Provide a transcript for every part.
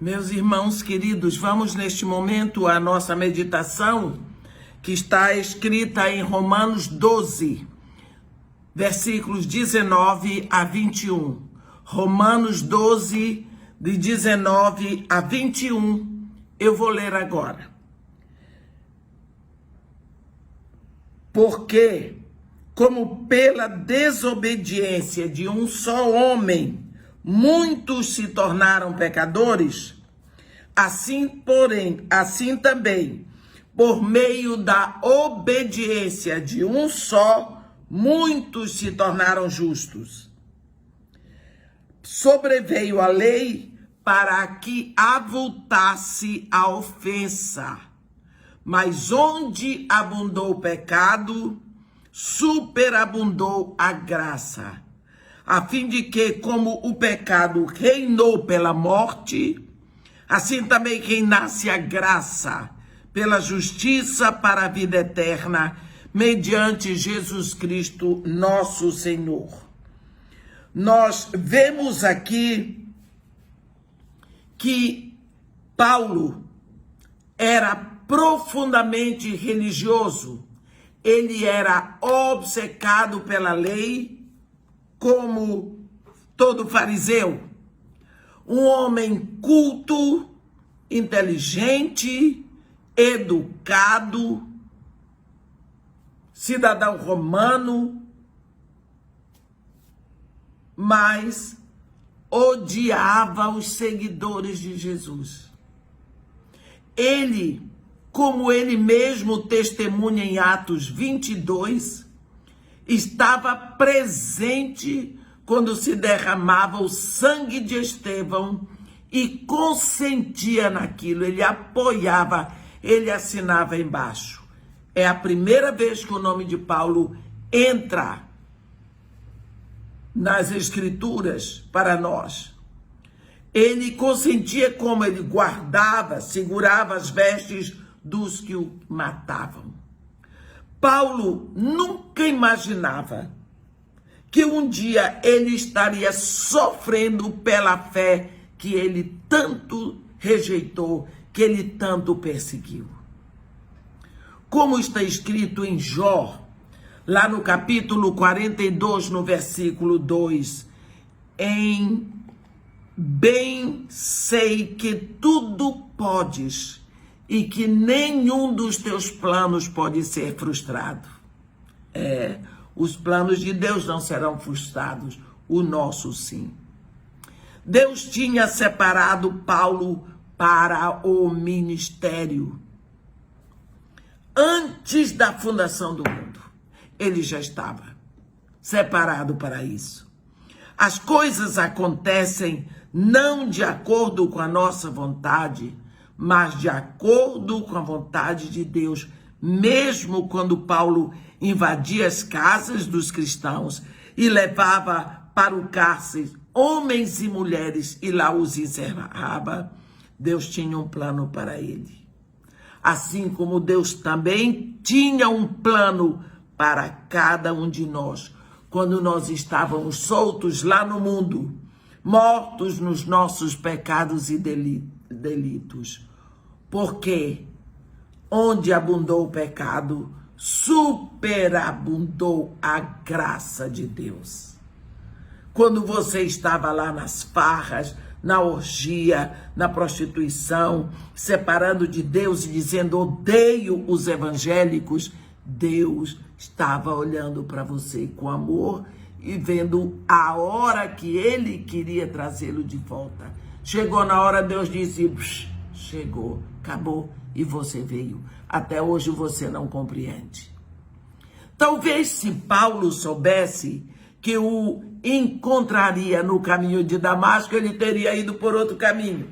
Meus irmãos queridos, vamos neste momento à nossa meditação que está escrita em Romanos 12, versículos 19 a 21. Romanos 12, de 19 a 21, eu vou ler agora. Porque, como pela desobediência de um só homem, muitos se tornaram pecadores, assim também, por meio da obediência de um só, muitos se tornaram justos. Sobreveio a lei para que avultasse a ofensa, mas onde abundou o pecado, superabundou a graça, a fim de que, como o pecado reinou pela morte, assim também reinasse a graça pela justiça para a vida eterna, mediante Jesus Cristo, nosso Senhor. Nós vemos aqui que Paulo era profundamente religioso, ele era obcecado pela lei, como todo fariseu, um homem culto, inteligente, educado, cidadão romano, mas odiava os seguidores de Jesus. Ele, como ele mesmo testemunha em Atos 22, estava presente quando se derramava o sangue de Estevão e consentia naquilo, ele apoiava, ele assinava embaixo. É a primeira vez que o nome de Paulo entra nas Escrituras para nós. Ele consentia como ele guardava, segurava as vestes dos que o matavam. Paulo nunca imaginava que um dia ele estaria sofrendo pela fé que ele tanto rejeitou, que ele tanto perseguiu. Como está escrito em Jó, lá no capítulo 42, no versículo 2, bem sei que tudo podes e que nenhum dos teus planos pode ser frustrado. Os planos de Deus não serão frustrados, o nosso sim. Deus tinha separado Paulo para o ministério. Antes da fundação do mundo, ele já estava separado para isso. As coisas acontecem não de acordo com a nossa vontade, mas de acordo com a vontade de Deus. Mesmo quando Paulo invadia as casas dos cristãos e levava para o cárcere homens e mulheres e lá os encerrava, Deus tinha um plano para ele. Assim como Deus também tinha um plano para cada um de nós, quando nós estávamos soltos lá no mundo, mortos nos nossos pecados e delitos. Porque onde abundou o pecado, superabundou a graça de Deus. Quando você estava lá nas farras, na orgia, na prostituição, separando de Deus e dizendo odeio os evangélicos, Deus estava olhando para você com amor e vendo a hora que ele queria trazê-lo de volta. Chegou na hora, Deus disse, chegou, acabou, e você veio. Até hoje você não compreende. Talvez se Paulo soubesse que o encontraria no caminho de Damasco, ele teria ido por outro caminho.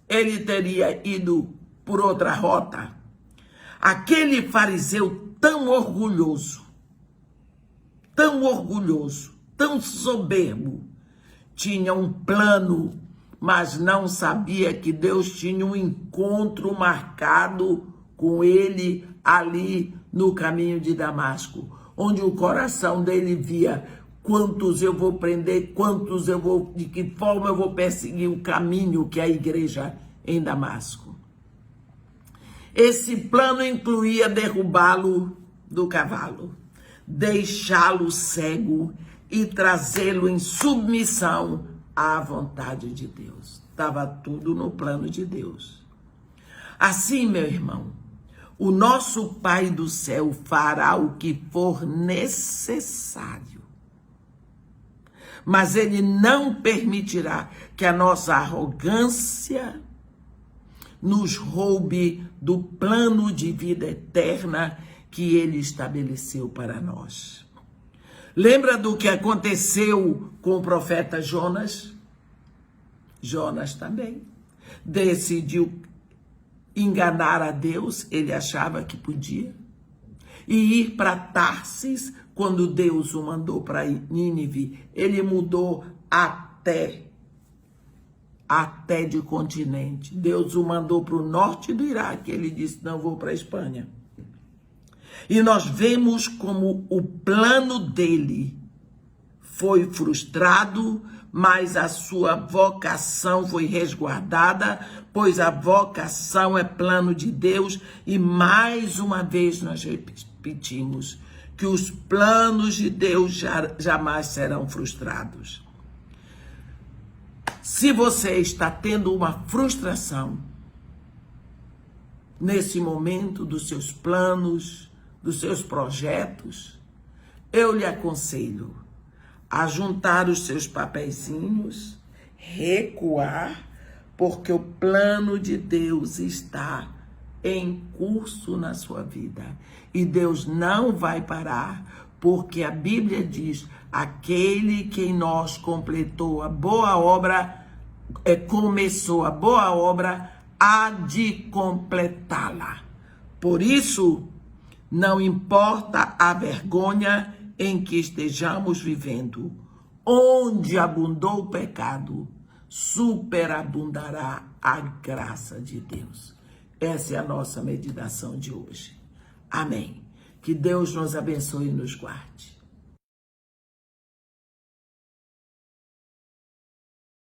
Ele teria ido por outra rota. Aquele fariseu tão orgulhoso, tão soberbo, tinha um plano, mas não sabia que Deus tinha um encontro marcado com ele ali no caminho de Damasco, onde o coração dele via quantos eu vou prender, de que forma eu vou perseguir o caminho que é a igreja em Damasco. Esse plano incluía derrubá-lo do cavalo, deixá-lo cego e trazê-lo em submissão à vontade de Deus. Estava tudo no plano de Deus. Assim, meu irmão, o nosso Pai do céu fará o que for necessário. Mas Ele não permitirá que a nossa arrogância nos roube do plano de vida eterna que Ele estabeleceu para nós. Lembra do que aconteceu com o profeta Jonas? Jonas também decidiu enganar a Deus, ele achava que podia, e ir para Tarsis quando Deus o mandou para Nínive. Ele mudou até de continente. Deus o mandou para o norte do Iraque. Ele disse, não, vou para a Espanha. E nós vemos como o plano dele foi frustrado, mas a sua vocação foi resguardada, pois a vocação é plano de Deus. E mais uma vez nós repetimos que os planos de Deus jamais serão frustrados. Se você está tendo uma frustração nesse momento dos seus planos, dos seus projetos, eu lhe aconselho a juntar os seus papeizinhos, recuar, porque o plano de Deus está em curso na sua vida. E Deus não vai parar, porque a Bíblia diz, aquele que em nós completou a boa obra, começou a boa obra, há de completá-la. Por isso, não importa a vergonha em que estejamos vivendo, onde abundou o pecado, superabundará a graça de Deus. Essa é a nossa meditação de hoje. Amém. Que Deus nos abençoe e nos guarde.